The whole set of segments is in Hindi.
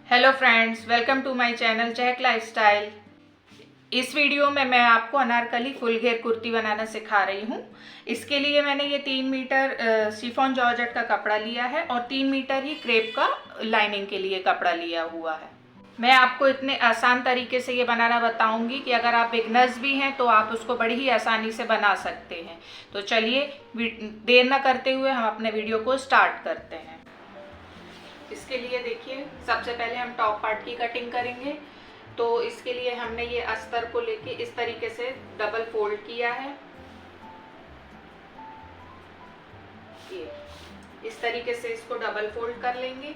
Hello friends, welcome to my channel Chahak lifestyle. इस वीडियो में मैं आपको अनारकली फुल घेर कुर्ती बनाना सिखा रही हूँ। इसके लिए मैंने ये 3 मीटर शिफॉन जॉर्जेट का कपड़ा लिया है और 3 मीटर ही क्रेप का लाइनिंग के लिए कपड़ा लिया हुआ है। मैं आपको इतने आसान तरीके से ये बनाना बताऊंगी कि अगर आप बिगनर्स भी हैं तो आप उसको बड़ी ही आसानी से बना सकते हैं। तो चलिए देर न करते हुए हम अपने वीडियो को स्टार्ट करते हैं। इसके लिए देखिए, सबसे पहले हम टॉप पार्ट की कटिंग करेंगे। तो इसके लिए हमने ये अस्तर को लेके इस तरीके से डबल फोल्ड किया है। ये इस तरीके से इसको डबल फोल्ड कर लेंगे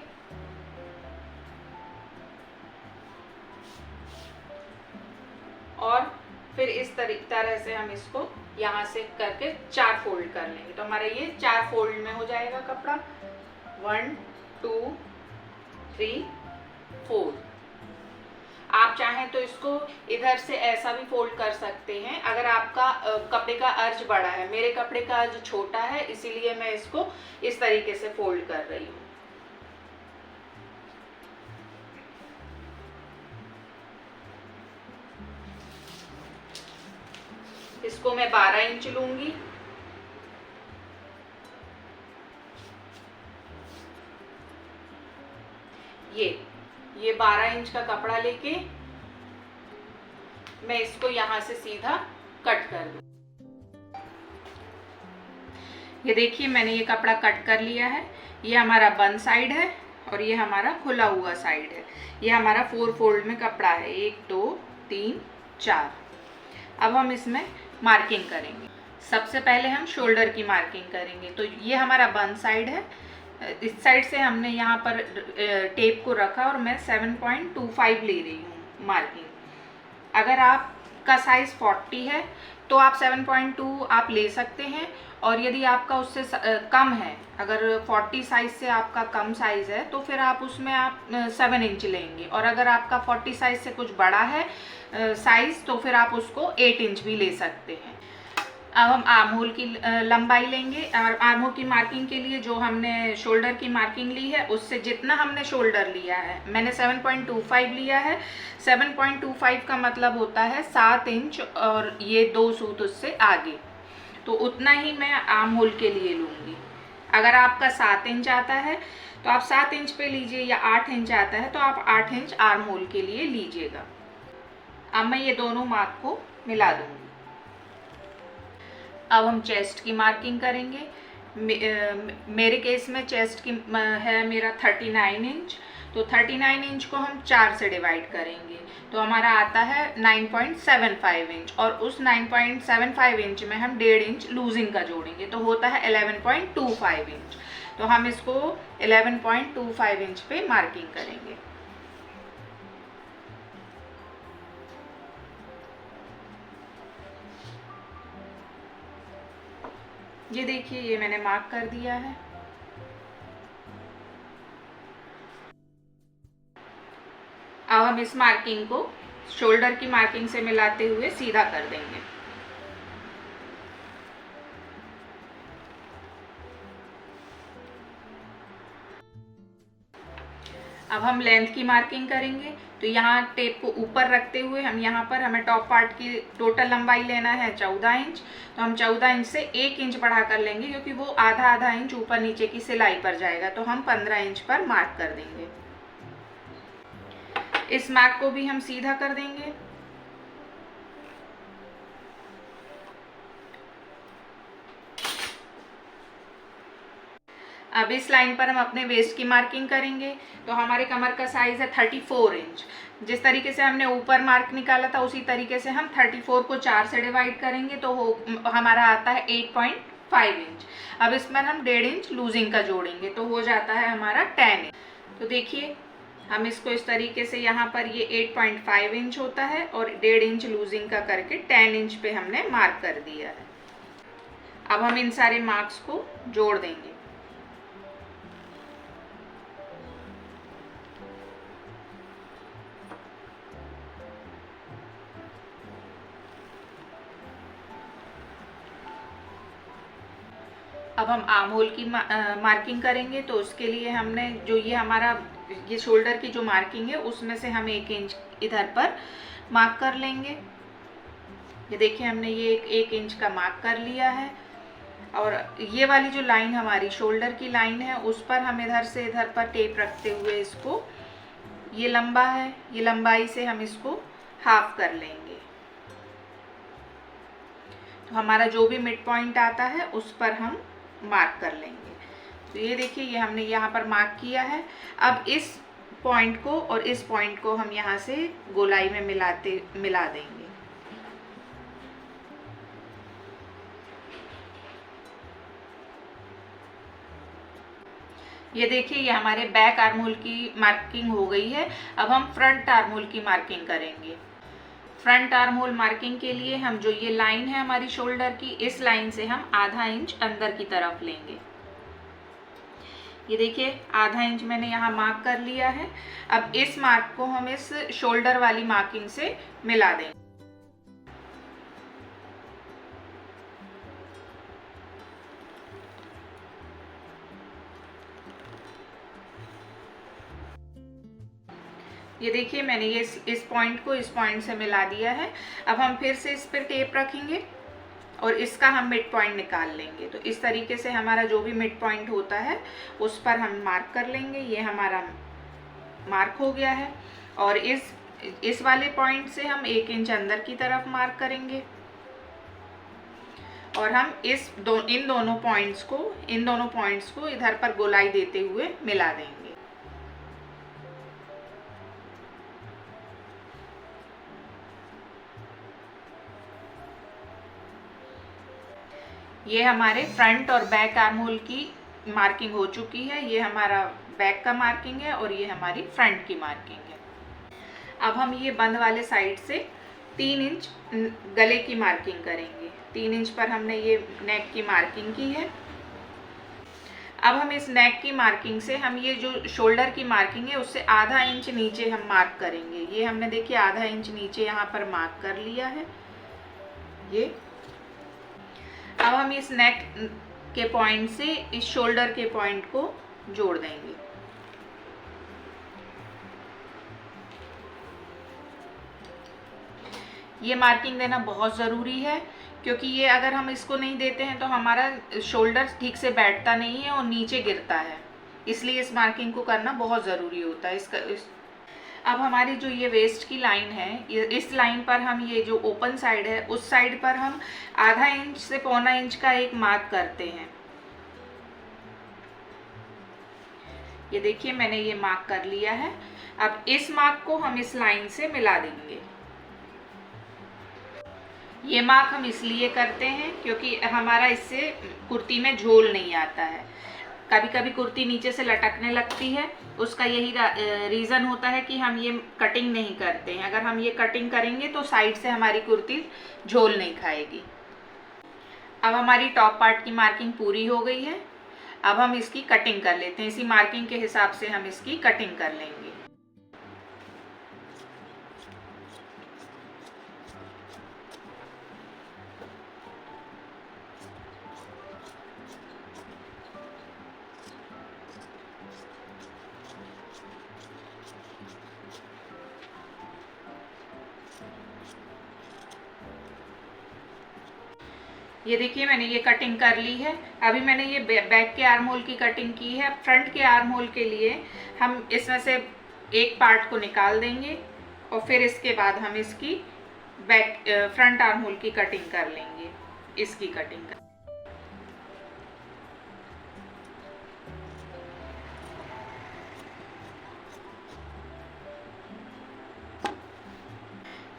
और फिर इस तरह से हम इसको यहाँ से करके 4 फोल्ड कर लेंगे। तो हमारा ये 4 फोल्ड में हो जाएगा कपड़ा। 1 2 3 4। आप चाहें तो इसको इधर से ऐसा भी फोल्ड कर सकते हैं अगर आपका कपड़े का अर्ज बड़ा है। मेरे कपड़े का अर्ज छोटा है, इसीलिए मैं इसको इस तरीके से फोल्ड कर रही हूँ। इसको मैं 12 इंच लूंगी। ये 12 इंच का कपड़ा लेके मैं इसको यहाँ से सीधा कट कर दूँ। ये देखिए, मैंने ये कपड़ा कट कर लिया है। ये हमारा बंद साइड है और ये हमारा खुला हुआ साइड है। ये हमारा 4 फोल्ड में कपड़ा है, 1 2 3 4। अब हम इसमें मार्किंग करेंगे। सबसे पहले हम शोल्डर की मार्किंग करेंगे। तो ये हमारा बंद साइड है। इस साइड से हमने यहाँ पर टेप को रखा और मैं 7.25 ले रही हूँ मार्किंग। अगर आपका साइज़ 40 है तो आप 7.2 आप ले सकते हैं, और यदि आपका उससे कम है, अगर 40 साइज़ से आपका कम साइज़ है तो फिर आप उसमें आप 7 इंच लेंगे, और अगर आपका 40 साइज़ से कुछ बड़ा है साइज़ तो फिर आप उसको 8 इंच भी ले सकते हैं। अब हम आर्म होल की लंबाई लेंगे और आर्म होल की मार्किंग के लिए जो हमने शोल्डर की मार्किंग ली है उससे जितना हमने शोल्डर लिया है, मैंने 7.25 लिया है। 7.25 का मतलब होता है 7 इंच और ये 2 सूत उससे आगे, तो उतना ही मैं आर्म होल के लिए लूँगी। अगर आपका 7 इंच आता है तो आप 7 इंच पे लीजिए, या 8 इंच आता है तो आप 8 इंच आर्म होल के लिए लीजिएगा। अब मैं ये दोनों मार्क को मिला दूँगी। अब हम चेस्ट की मार्किंग करेंगे। मेरे केस में चेस्ट की है मेरा 39 इंच। तो 39 इंच को हम 4 से डिवाइड करेंगे तो हमारा आता है 9.75 इंच, और उस 9.75 इंच में हम 1.5 इंच लूजिंग का जोड़ेंगे तो होता है 11.25 इंच। तो हम इसको 11.25 इंच पे मार्किंग करेंगे। ये देखिए, ये मैंने मार्क कर दिया है। अब हम इस मार्किंग को शोल्डर की मार्किंग से मिलाते हुए सीधा कर देंगे। अब हम लेंथ की मार्किंग करेंगे। तो यहाँ टेप को ऊपर रखते हुए हम यहाँ पर हमें टॉप पार्ट की टोटल लंबाई लेना है 14 इंच। तो हम 14 इंच से 1 इंच बढ़ा कर लेंगे, क्योंकि वो आधा इंच ऊपर नीचे की सिलाई पर जाएगा। तो हम 15 इंच पर मार्क कर देंगे। इस मार्क को भी हम सीधा कर देंगे। अब इस लाइन पर हम अपने वेस्ट की मार्किंग करेंगे। तो हमारे कमर का साइज है 34 इंच। जिस तरीके से हमने ऊपर मार्क निकाला था उसी तरीके से हम 34 को 4 से डिवाइड करेंगे तो हमारा आता है 8.5 इंच। अब इसमें हम 1.5 इंच लूजिंग का जोड़ेंगे तो हो जाता है हमारा 10 इंच। तो देखिए, हम इसको इस तरीके से यहाँ पर ये 8.5 इंच होता है और 1.5 इंच लूजिंग का करके 10 इंच पे हमने मार्क कर दिया है। अब हम इन सारे मार्क्स को जोड़ देंगे। अब हम आर्म होल की मार्किंग करेंगे। तो उसके लिए हमने जो ये हमारा ये शोल्डर की जो मार्किंग है उसमें से हम 1 इंच इधर पर मार्क कर लेंगे। ये देखिए हमने ये 1 इंच का मार्क कर लिया है और ये वाली जो लाइन हमारी शोल्डर की लाइन है उस पर हम इधर से इधर पर टेप रखते हुए इसको, ये लंबा है, ये लंबाई से हम इसको हाफ कर लेंगे। तो हमारा जो भी मिड पॉइंट आता है उस पर हम मार्क कर लेंगे। तो ये देखिए ये हमने यहाँ पर मार्क किया है। अब इस पॉइंट को और इस पॉइंट को हम यहाँ से गोलाई में मिला देंगे। ये देखिए ये हमारे बैक आर्म होल की मार्किंग हो गई है। अब हम फ्रंट आर्म होल की मार्किंग करेंगे। फ्रंट आर्म होल मार्किंग के लिए हम जो ये लाइन है हमारी शोल्डर की, इस लाइन से हम आधा इंच अंदर की तरफ लेंगे। ये देखिए आधा इंच मैंने यहाँ मार्क कर लिया है। अब इस मार्क को हम इस शोल्डर वाली मार्किंग से मिला देंगे। ये देखिए मैंने ये इस पॉइंट को इस पॉइंट से मिला दिया है। अब हम फिर से इस पर टेप रखेंगे और इसका हम मिड पॉइंट निकाल लेंगे। तो इस तरीके से हमारा जो भी मिड पॉइंट होता है उस पर हम मार्क कर लेंगे। ये हमारा मार्क हो गया है और इस वाले पॉइंट से हम 1 इंच अंदर की तरफ मार्क करेंगे और हम इन दोनों पॉइंट्स को इधर पर गोलाई देते हुए मिला देंगे। ये हमारे फ्रंट और बैक आर्म होल की मार्किंग हो चुकी है। ये हमारा बैक का मार्किंग है और ये हमारी फ्रंट की मार्किंग है। अब हम ये बंद वाले साइड से 3 इंच गले की मार्किंग करेंगे। 3 इंच पर हमने ये नेक की मार्किंग की है। अब हम इस नेक की मार्किंग से हम ये जो शोल्डर की मार्किंग है उससे आधा इंच नीचे हम मार्क करेंगे। ये हमने देखिए आधा इंच नीचे यहाँ पर मार्क कर लिया है। ये अब हम इस नेक के पॉइंट से इस शोल्डर के पॉइंट को जोड़ देंगे। ये मार्किंग देना बहुत ज़रूरी है क्योंकि ये अगर हम इसको नहीं देते हैं तो हमारा शोल्डर ठीक से बैठता नहीं है और नीचे गिरता है। इसलिए इस मार्किंग को करना बहुत ज़रूरी होता है। अब हमारी जो ये वेस्ट की लाइन है, इस लाइन पर हम ये जो ओपन साइड है उस साइड पर हम आधा इंच से पौना इंच का एक मार्क करते हैं। ये देखिए मैंने ये मार्क कर लिया है। अब इस मार्क को हम इस लाइन से मिला देंगे। ये मार्क हम इसलिए करते हैं क्योंकि हमारा इससे कुर्ती में झोल नहीं आता है। कभी कभी कुर्ती नीचे से लटकने लगती है, उसका यही रीज़न होता है कि हम ये कटिंग नहीं करते हैं। अगर हम ये कटिंग करेंगे तो साइड से हमारी कुर्ती झोल नहीं खाएगी। अब हमारी टॉप पार्ट की मार्किंग पूरी हो गई है। अब हम इसकी कटिंग कर लेते हैं। इसी मार्किंग के हिसाब से हम इसकी कटिंग कर लेंगे। ये देखिए मैंने ये कटिंग कर ली है। अभी मैंने ये बैक के आर्म होल की कटिंग की है। फ्रंट के आर्म होल के लिए हम इसमें से एक पार्ट को निकाल देंगे और फिर इसके बाद हम इसकी फ्रंट आर्म होल की कटिंग कर लेंगे। इसकी कटिंग कर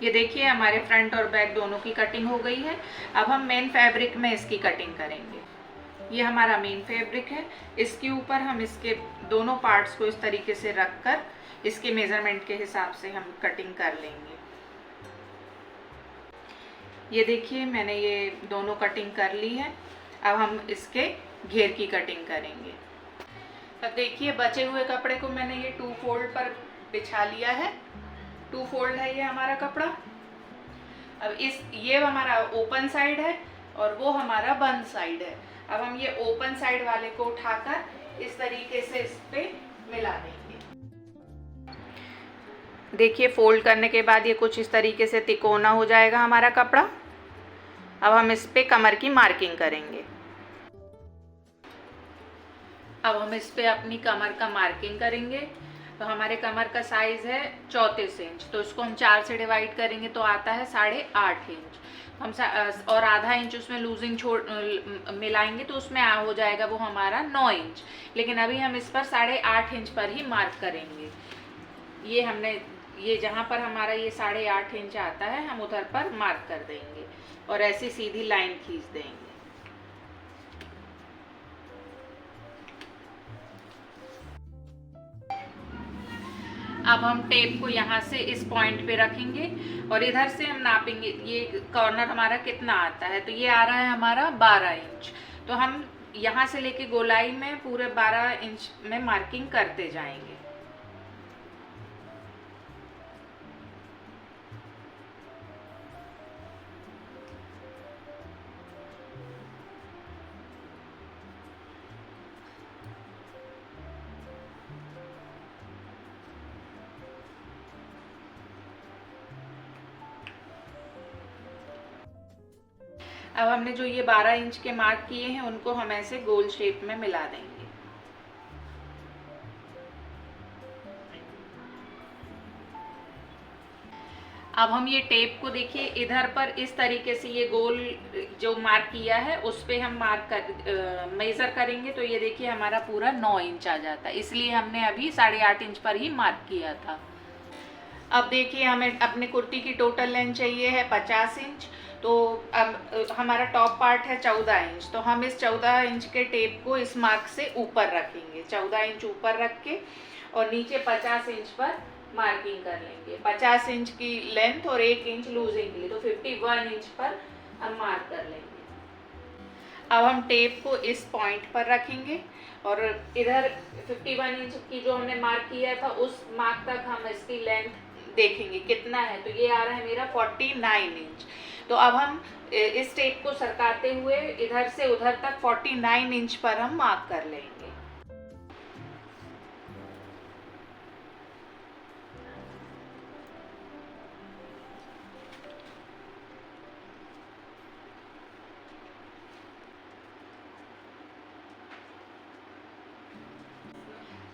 ये देखिए हमारे फ्रंट और बैक दोनों की कटिंग हो गई है। अब हम मेन फैब्रिक में इसकी कटिंग करेंगे। ये हमारा मेन फैब्रिक है। इसके ऊपर हम इसके दोनों पार्ट्स को इस तरीके से रखकर इसके मेजरमेंट के हिसाब से हम कटिंग कर लेंगे। ये देखिए मैंने ये दोनों कटिंग कर ली है। अब हम इसके घेर की कटिंग करेंगे। अब देखिए बचे हुए कपड़े को मैंने ये 2 फोल्ड पर बिछा लिया है। 2 फोल्ड है ये हमारा कपड़ा। अब ये हमारा ओपन साइड है और वो हमारा बंद साइड है। अब हम ये ओपन साइड वाले को उठाकर इस तरीके से इस पे मिला देंगे। देखिए फोल्ड करने के बाद ये कुछ इस तरीके से तिकोना हो जाएगा हमारा कपड़ा। अब हम इस पे कमर की मार्किंग करेंगे। अब हम इस पे अपनी कमर का मार्किंग करेंगे। तो हमारे कमर का साइज़ है 34 इंच, तो इसको हम 4 से डिवाइड करेंगे तो आता है 8.5 इंच। हम और आधा इंच उसमें लूजिंग छोड़ मिलाएंगे तो उसमें हो जाएगा वो हमारा 9 इंच। लेकिन अभी हम इस पर 8.5 इंच पर ही मार्क करेंगे। ये जहाँ पर हमारा ये 8.5 इंच आता है हम उधर पर मार्क कर देंगे और ऐसी सीधी लाइन खींच देंगे। अब हम टेप को यहाँ से इस पॉइंट पे रखेंगे और इधर से हम नापेंगे ये कॉर्नर हमारा कितना आता है। तो ये आ रहा है हमारा 12 इंच। तो हम यहाँ से लेके गोलाई में पूरे 12 इंच में मार्किंग करते जाएंगे। अब हमने जो ये 12 इंच के मार्क किए हैं उनको हम ऐसे गोल शेप में मिला देंगे। अब हम ये टेप को देखिए इधर पर इस तरीके से ये गोल जो मार्क किया है उस पे हम मेज़र करेंगे तो ये देखिए हमारा पूरा 9 इंच आ जाता है। इसलिए हमने अभी 8.5 इंच पर ही मार्क किया था। अब देखिए हमें अपने कुर्ती की टोटल लेंथ चाहिए है 50 इंच। तो अब हमारा टॉप पार्ट है 14 इंच। तो हम इस 14 इंच के टेप को इस मार्क से ऊपर रखेंगे, 14 इंच ऊपर रख के और नीचे 50 इंच पर मार्किंग कर लेंगे। 50 इंच की लेंथ और 1 इंच लूजिंग के लिए, तो 51 इंच पर हम मार्क कर लेंगे। अब हम टेप को इस पॉइंट पर रखेंगे और इधर 51 इंच की जो हमने मार्क किया था उस मार्क तक हम इसकी लेंथ देखेंगे कितना है। तो ये आ रहा है मेरा 49 इंच। तो अब हम इस टेप को सरकाते हुए इधर से उधर तक 49 इंच पर हम मार्क कर लेंगे।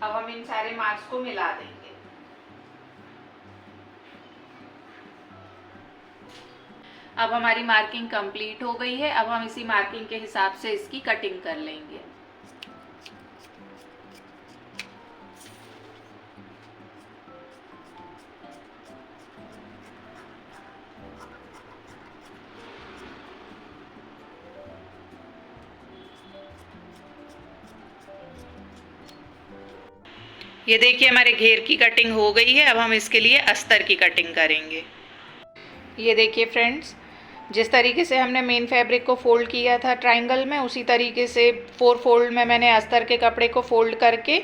अब हम इन सारे मार्क्स को मिला देंगे। अब हमारी मार्किंग कंप्लीट हो गई है। अब हम इसी मार्किंग के हिसाब से इसकी कटिंग कर लेंगे। ये देखिए हमारे घेर की कटिंग हो गई है। अब हम इसके लिए अस्तर की कटिंग करेंगे। ये देखिए फ्रेंड्स, जिस तरीके से हमने मेन फैब्रिक को फोल्ड किया था ट्रायंगल में, उसी तरीके से 4 फोल्ड में मैंने अस्तर के कपड़े को फोल्ड करके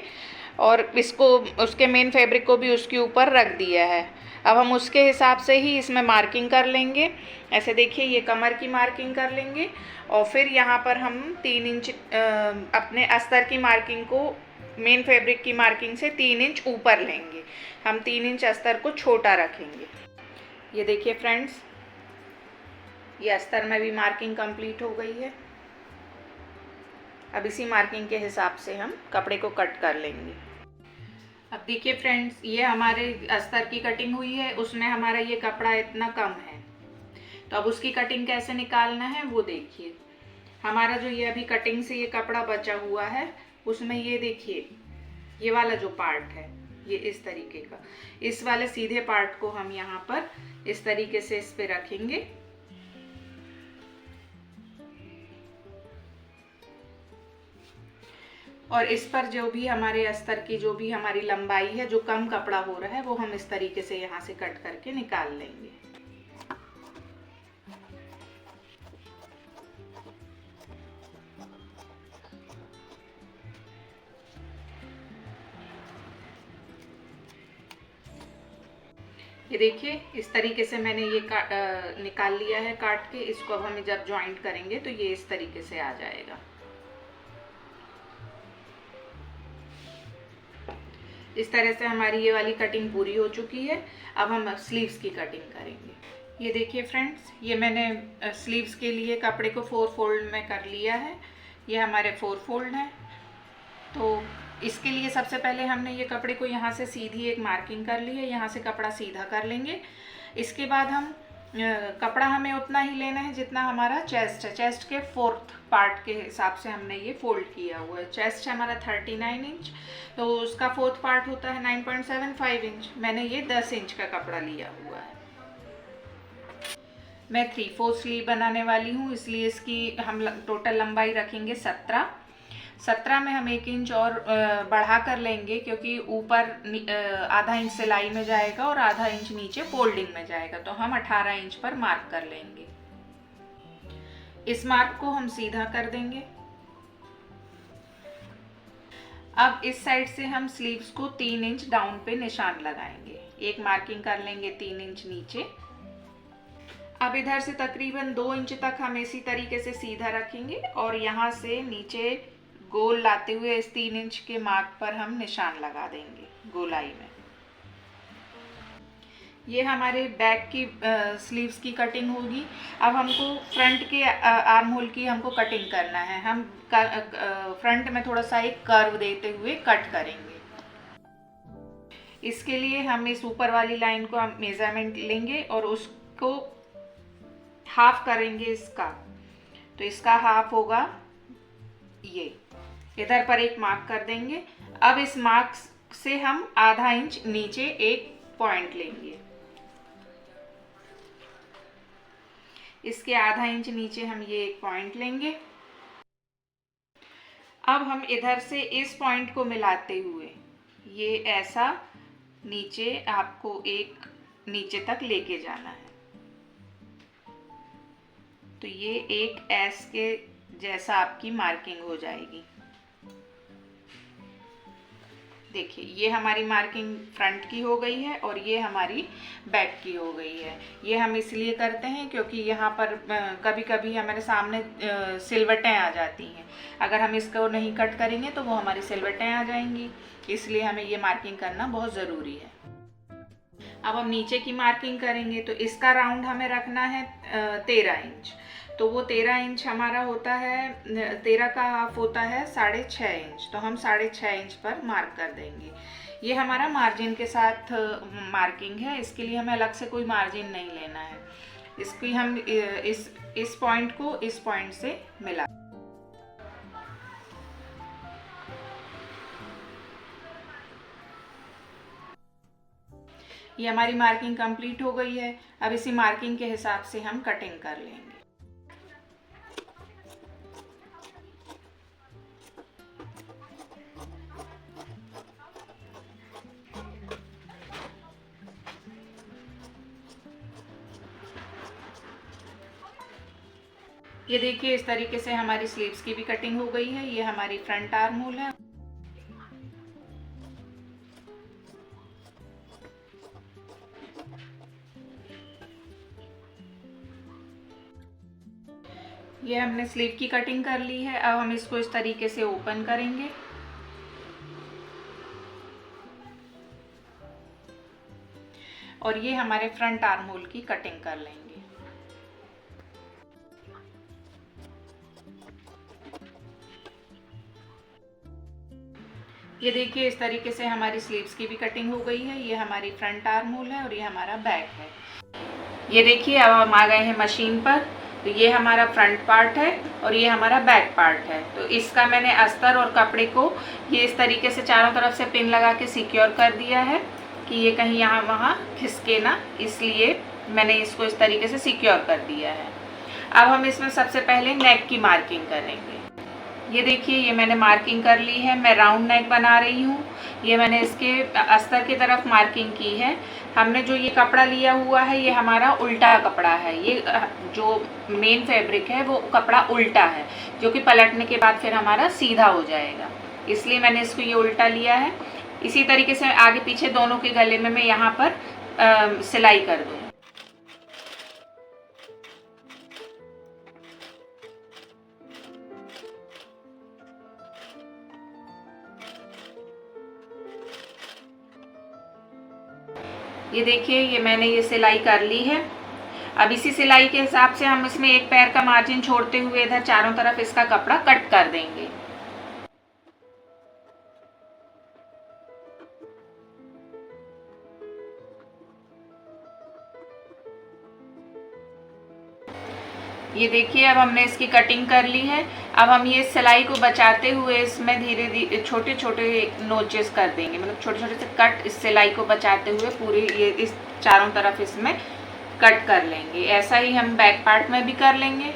और इसको उसके मेन फैब्रिक को भी उसके ऊपर रख दिया है। अब हम उसके हिसाब से ही इसमें मार्किंग कर लेंगे। ऐसे देखिए ये कमर की मार्किंग कर लेंगे और फिर यहाँ पर हम 3 इंच अपने अस्तर की मार्किंग को मेन फैब्रिक की मार्किंग से 3 इंच ऊपर लेंगे। हम 3 इंच अस्तर को छोटा रखेंगे। ये देखिए फ्रेंड्स, ये अस्तर में भी मार्किंग कंप्लीट हो गई है। अब इसी मार्किंग के हिसाब से हम कपड़े को कट कर लेंगे। अब देखिए फ्रेंड्स, ये हमारे अस्तर की कटिंग हुई है, उसमें हमारा ये कपड़ा इतना कम है। तो अब उसकी कटिंग कैसे निकालना है वो देखिए। हमारा जो ये अभी कटिंग से ये कपड़ा बचा हुआ है उसमें ये देखिए ये वाला जो पार्ट है ये इस तरीके का, इस वाले सीधे पार्ट को हम यहाँ पर इस तरीके से इस पे रखेंगे और इस पर जो भी हमारे अस्तर की जो भी हमारी लंबाई है, जो कम कपड़ा हो रहा है, वो हम इस तरीके से यहाँ से कट करके निकाल लेंगे। ये देखिए इस तरीके से मैंने ये निकाल लिया है काट के। इसको अब हम जब जॉइंट करेंगे तो ये इस तरीके से आ जाएगा। इस तरह से हमारी ये वाली कटिंग पूरी हो चुकी है। अब हम स्लीव्स की कटिंग करेंगे। ये देखिए फ्रेंड्स, ये मैंने स्लीव्स के लिए कपड़े को 4 फोल्ड में कर लिया है। ये हमारे 4 फोल्ड हैं। तो इसके लिए सबसे पहले हमने ये कपड़े को यहाँ से सीधी एक मार्किंग कर ली है, यहाँ से कपड़ा सीधा कर लेंगे। इसके बाद हम कपड़ा हमें उतना ही लेना है जितना हमारा चेस्ट है। चेस्ट के 4th पार्ट के हिसाब से हमने ये फोल्ड किया हुआ है। चेस्ट है हमारा 39 इंच, तो उसका 4th पार्ट होता है 9.75 इंच। मैंने ये 10 इंच का कपड़ा लिया हुआ है। मैं 3/4 स्लीव बनाने वाली हूँ, इसलिए इसकी हम टोटल लंबाई रखेंगे 17 में हम 1 इंच और बढ़ा कर लेंगे, क्योंकि ऊपर आधा इंच सिलाई में जाएगा और आधा इंच नीचे फोल्डिंग में जाएगा। तो हम 18 इंच पर मार्क कर लेंगे। इस मार्क को हम सीधा कर देंगे। अब इस साइड से हम स्लीव्स को 3 इंच डाउन पे निशान लगाएंगे। एक मार्किंग कर लेंगे 3 इंच नीचे। अब इधर से तकरीबन 2 इंच तक हम इसी तरीके से सीधा रखेंगे और यहाँ से नीचे गोल लाते हुए इस 3 इंच के मार्क पर हम निशान लगा देंगे गोलाई में। ये हमारे बैक की स्लीव्स की कटिंग होगी। अब हमको फ्रंट के आर्म होल की हमको कटिंग करना है। हम फ्रंट में थोड़ा सा एक कर्व देते हुए कट करेंगे। इसके लिए हम इस ऊपर वाली लाइन को हम मेजरमेंट लेंगे और उसको हाफ करेंगे इसका। तो इसका हाफ होगा ये। इधर पर एक मार्क कर देंगे। अब इस मार्क से हम आधा इंच नीचे एक पॉइंट लेंगे। इसके आधा इंच नीचे हम ये एक पॉइंट लेंगे। अब हम इधर से इस पॉइंट को मिलाते हुए ये ऐसा नीचे आपको एक नीचे तक लेके जाना है। तो ये एक एस के जैसा आपकी मार्किंग हो जाएगी। देखिए, ये हमारी मार्किंग फ्रंट की हो गई है और ये हमारी बैक की हो गई है। ये हम इसलिए करते हैं क्योंकि यहाँ पर कभी कभी हमारे सामने सिलवटें आ जाती हैं। अगर हम इसको नहीं कट करेंगे तो वो हमारी सिलवटें आ जाएंगी, इसलिए हमें ये मार्किंग करना बहुत ज़रूरी है। अब हम नीचे की मार्किंग करेंगे। तो इसका राउंड हमें रखना है 13 इंच। तो वो 13 इंच हमारा होता है, 13 का हाफ होता है 6.5 इंच। तो हम 6.5 इंच पर मार्क कर देंगे। ये हमारा मार्जिन के साथ मार्किंग है। इसके लिए हमें अलग से कोई मार्जिन नहीं लेना है। इसकी हम इस पॉइंट को इस पॉइंट से मिला। ये हमारी मार्किंग कंप्लीट हो गई है। अब इसी मार्किंग के हिसाब से हम कटिंग कर लेंगे। ये देखिए, इस तरीके से हमारी स्लीव्स की भी कटिंग हो गई है। ये हमारी फ्रंट आर्म होल है। ये हमने स्लीव की कटिंग कर ली है। अब हम इसको इस तरीके से ओपन करेंगे। और ये हमारे फ्रंट आर्म होल की कटिंग कर लेंगे। ये देखिए, इस तरीके से हमारी स्लीव्स की भी कटिंग हो गई है। ये हमारी फ्रंट आर्म होल है और ये हमारा बैक है। ये देखिए, अब हम आ गए हैं मशीन पर। तो ये हमारा फ्रंट पार्ट है और ये हमारा बैक पार्ट है। तो इसका मैंने अस्तर और कपड़े को ये इस तरीके से चारों तरफ से पिन लगा के सिक्योर कर दिया है कि ये कहीं यहाँ वहाँ खिसके ना, इसलिए मैंने इसको इस तरीके से सिक्योर कर दिया है। अब हम इसमें सबसे पहले नेक की मार्किंग करेंगे। ये देखिए, ये मैंने मार्किंग कर ली है। मैं राउंड नेक बना रही हूँ। ये मैंने इसके अस्तर की तरफ मार्किंग की है। हमने जो ये कपड़ा लिया हुआ है ये हमारा उल्टा कपड़ा है। ये जो मेन फैब्रिक है वो कपड़ा उल्टा है, जो कि पलटने के बाद फिर हमारा सीधा हो जाएगा, इसलिए मैंने इसको ये उल्टा लिया है। इसी तरीके से आगे पीछे दोनों के गले में मैं यहाँ पर सिलाई कर दूँ। ये देखिए, ये मैंने ये सिलाई कर ली है। अब इसी सिलाई के हिसाब से हम इसमें एक पैर का मार्जिन छोड़ते हुए इधर चारों तरफ इसका कपड़ा कट कर देंगे। ये देखिए, अब हमने इसकी कटिंग कर ली है। अब हम ये सिलाई को बचाते हुए इसमें धीरे धीरे छोटे छोटे नोचेस कर देंगे, मतलब छोटे छोटे से कट इस सिलाई को बचाते हुए पूरी ये इस चारों तरफ इसमें कट कर लेंगे। ऐसा ही हम बैक पार्ट में भी कर लेंगे।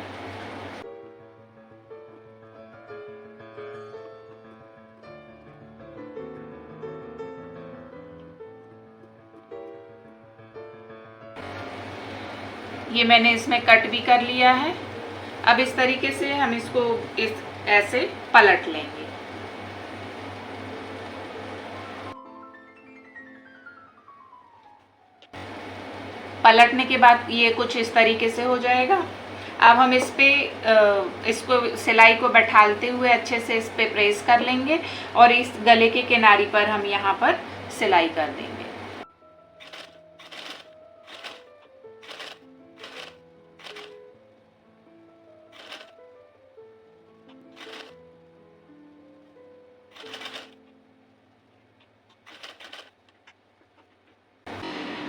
ये मैंने इसमें कट भी कर लिया है। अब इस तरीके से हम इसको ऐसे पलट लेंगे। पलटने के बाद ये कुछ इस तरीके से हो जाएगा। अब हम इसको सिलाई को बैठालते हुए अच्छे से इस पे प्रेस कर लेंगे और इस गले के किनारे पर हम यहाँ पर सिलाई कर देंगे।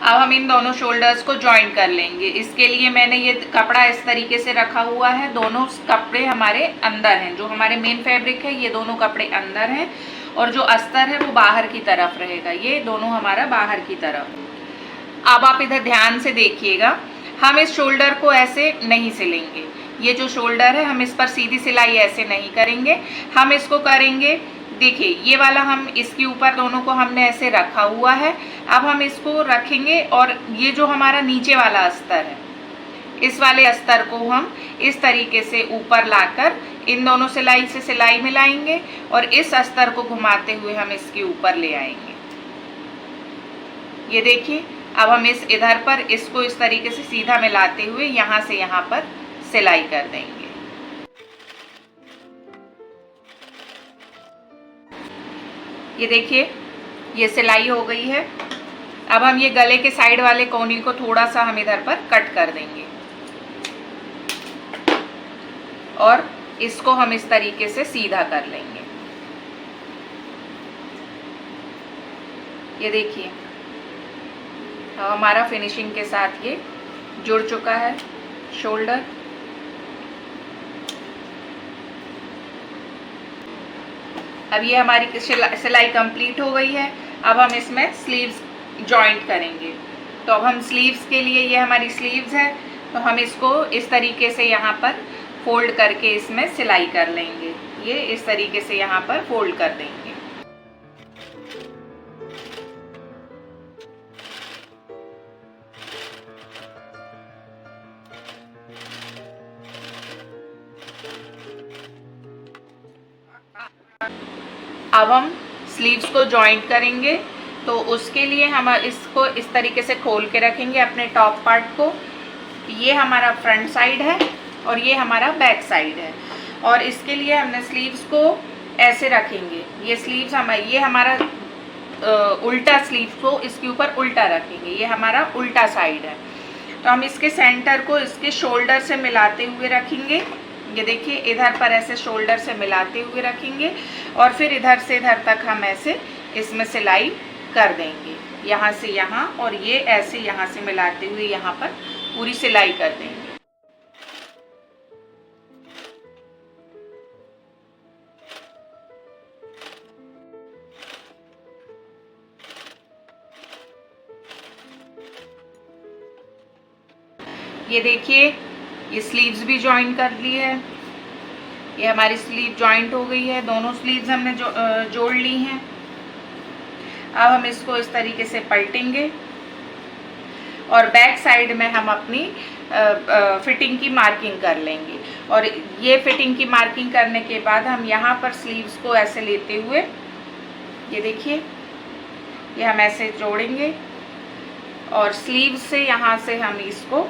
अब हम इन दोनों शोल्डर्स को ज्वाइन कर लेंगे। इसके लिए मैंने ये कपड़ा इस तरीके से रखा हुआ है। दोनों कपड़े हमारे अंदर हैं, जो हमारे मेन फैब्रिक है ये दोनों कपड़े अंदर हैं और जो अस्तर है वो बाहर की तरफ रहेगा। ये दोनों हमारा बाहर की तरफ। अब आप इधर ध्यान से देखिएगा, हम इस शोल्डर को ऐसे नहीं सिलेंगे। ये जो शोल्डर है हम इस पर सीधी सिलाई ऐसे नहीं करेंगे, हम इसको करेंगे, देखिए ये वाला हम इसके ऊपर दोनों को हमने ऐसे रखा हुआ है। अब हम इसको रखेंगे और ये जो हमारा नीचे वाला अस्तर है, इस वाले अस्तर को हम इस तरीके से ऊपर लाकर इन दोनों सिलाई से सिलाई मिलाएंगे और इस अस्तर को घुमाते हुए हम इसके ऊपर ले आएंगे। ये देखिए, अब हम इधर पर इसको इस तरीके से सीधा मिलाते हुए यहाँ से यहाँ पर सिलाई कर देंगे। ये देखिए, ये सिलाई हो गई है। अब हम ये गले के साइड वाले कोनी को थोड़ा सा हम इधर पर कट कर देंगे और इसको हम इस तरीके से सीधा कर लेंगे। ये देखिए, अब हमारा फिनिशिंग के साथ ये जुड़ चुका है शोल्डर। अब ये हमारी सिलाई कंप्लीट हो गई है। अब हम इसमें स्लीव्स जॉइंट करेंगे। तो अब हम स्लीव्स के लिए, ये हमारी स्लीव्स है, तो हम इसको इस तरीके से यहाँ पर फोल्ड करके इसमें सिलाई कर लेंगे। ये इस तरीके से यहाँ पर फोल्ड कर देंगे। अब हम स्लीव्स को जॉइंट करेंगे, तो उसके लिए हम इसको इस तरीके से खोल के रखेंगे अपने टॉप पार्ट को। ये हमारा फ्रंट साइड है और ये हमारा बैक साइड है। और इसके लिए हमने स्लीव्स को ऐसे रखेंगे। ये स्लीव्स ये हमारा उल्टा स्लीव्स को इसके ऊपर उल्टा रखेंगे। ये हमारा उल्टा साइड है। तो हम इसके सेंटर को इसके शोल्डर से मिलाते हुए रखेंगे। ये देखिए, इधर पर ऐसे शोल्डर से मिलाते हुए रखेंगे और फिर इधर से इधर तक हम ऐसे इसमें सिलाई कर देंगे, यहाँ से यहाँ, और ये ऐसे यहाँ से मिलाते हुए यहाँ पर पूरी सिलाई कर देंगे। ये देखिए, ये स्लीव्स भी ज्वाइन कर ली है। ये हमारी स्लीव ज्वाइंट हो गई है। दोनों स्लीव्स हमने जोड़ ली हैं। अब हम इसको इस तरीके से पलटेंगे और बैक साइड में हम अपनी फिटिंग की मार्किंग कर लेंगे। और ये फिटिंग की मार्किंग करने के बाद हम यहाँ पर स्लीव्स को ऐसे लेते हुए, ये देखिए, ये हम ऐसे जोड़ेंगे और स्लीव से यहाँ से हम इसको,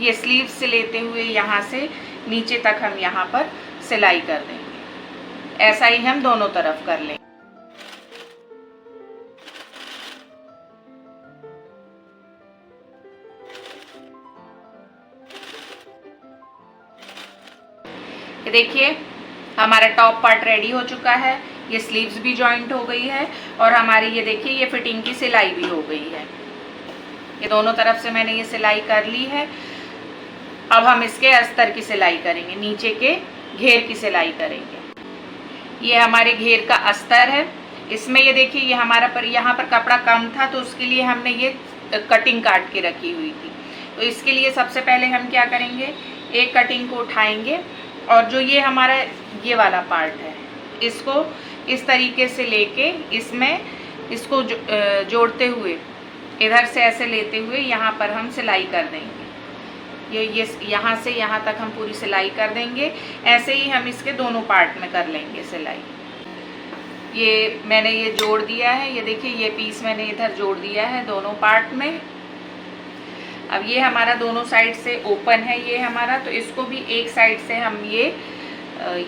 ये स्लीव्स से लेते हुए यहाँ से नीचे तक हम यहाँ पर सिलाई कर देंगे। ऐसा ही हम दोनों तरफ कर लेंगे। ये देखिए हमारा टॉप पार्ट रेडी हो चुका है, ये स्लीव्स भी जॉइंट हो गई है और हमारी ये देखिए ये फिटिंग की सिलाई भी हो गई है। ये दोनों तरफ से मैंने ये सिलाई कर ली है। अब हम इसके अस्तर की सिलाई करेंगे, नीचे के घेर की सिलाई करेंगे। ये हमारे घेर का अस्तर है। इसमें ये देखिए ये हमारा यहाँ पर कपड़ा कम था तो उसके लिए हमने ये कटिंग काट के रखी हुई थी। तो इसके लिए सबसे पहले हम क्या करेंगे, एक कटिंग को उठाएंगे और जो ये हमारा ये वाला पार्ट है इसको इस तरीके से लेके इसमें इसको जोड़ते हुए इधर से ऐसे लेते हुए यहाँ पर हम सिलाई कर देंगे। ये यहाँ से यहाँ तक हम पूरी सिलाई कर देंगे। ऐसे ही हम इसके दोनों पार्ट में कर लेंगे सिलाई। ये मैंने ये जोड़ दिया है, ये देखिए ये पीस मैंने इधर जोड़ दिया है दोनों पार्ट में। अब ये हमारा दोनों साइड से ओपन है ये हमारा, तो इसको भी एक साइड से हम ये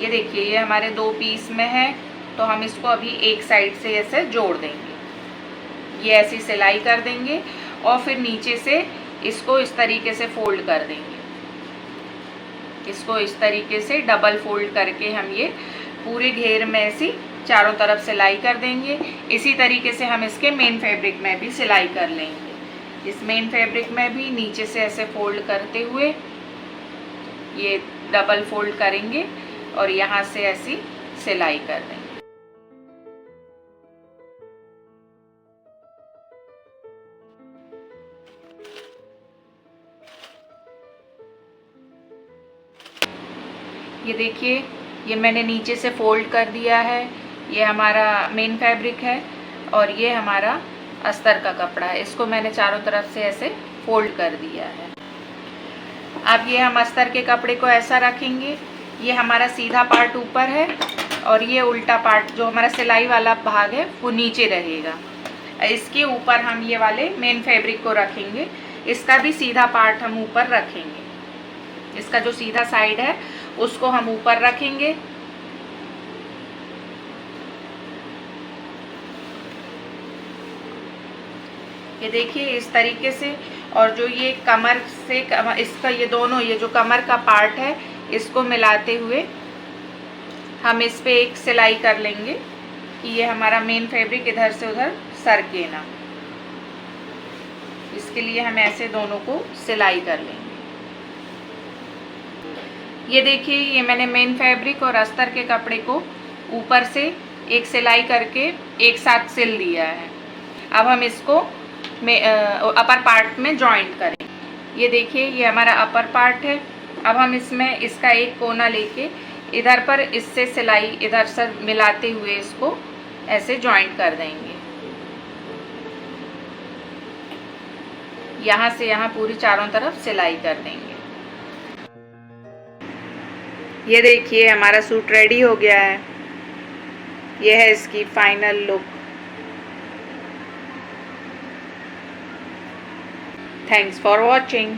देखिए ये हमारे दो पीस में है तो हम इसको अभी एक साइड से ऐसे जोड़ देंगे। ये ऐसी सिलाई कर देंगे और फिर नीचे से इसको इस तरीके से फोल्ड कर देंगे। इसको इस तरीके से डबल फोल्ड करके हम ये पूरे घेर में ऐसी चारों तरफ सिलाई कर देंगे। इसी तरीके से हम इसके मेन फैब्रिक में भी सिलाई कर लेंगे। इस मेन फैब्रिक में भी नीचे से ऐसे फोल्ड करते हुए ये डबल फोल्ड करेंगे और यहाँ से ऐसी सिलाई कर देंगे। ये देखिए ये मैंने नीचे से फोल्ड कर दिया है। ये हमारा मेन फैब्रिक है और ये हमारा अस्तर का कपड़ा है। इसको मैंने चारों तरफ से ऐसे फोल्ड कर दिया है। अब ये हम अस्तर के कपड़े को ऐसा रखेंगे, ये हमारा सीधा पार्ट ऊपर है और ये उल्टा पार्ट जो हमारा सिलाई वाला भाग है वो नीचे रहेगा। इसके ऊपर हम ये वाले मेन फैब्रिक को रखेंगे। इसका भी सीधा पार्ट हम ऊपर रखेंगे। इसका जो सीधा साइड है उसको हम ऊपर रखेंगे। ये देखिए इस तरीके से। और जो ये कमर से इसका ये दोनों ये जो कमर का पार्ट है इसको मिलाते हुए हम इस पे एक सिलाई कर लेंगे कि ये हमारा मेन फैब्रिक इधर से उधर सरके ना। इसके लिए हम ऐसे दोनों को सिलाई कर लेंगे। ये देखिए ये मैंने मेन फैब्रिक और अस्तर के कपड़े को ऊपर से एक सिलाई करके एक साथ सिल दिया है। अब हम इसको अपर पार्ट में जॉइंट करें। ये देखिए ये हमारा अपर पार्ट है। अब हम इसमें इसका एक कोना लेके इधर पर इससे सिलाई इधर से मिलाते हुए इसको ऐसे जॉइंट कर देंगे। यहाँ से यहाँ पूरी चारों तरफ सिलाई कर देंगे। ये देखिए हमारा सूट रेडी हो गया है। ये है इसकी final look. Thanks for watching.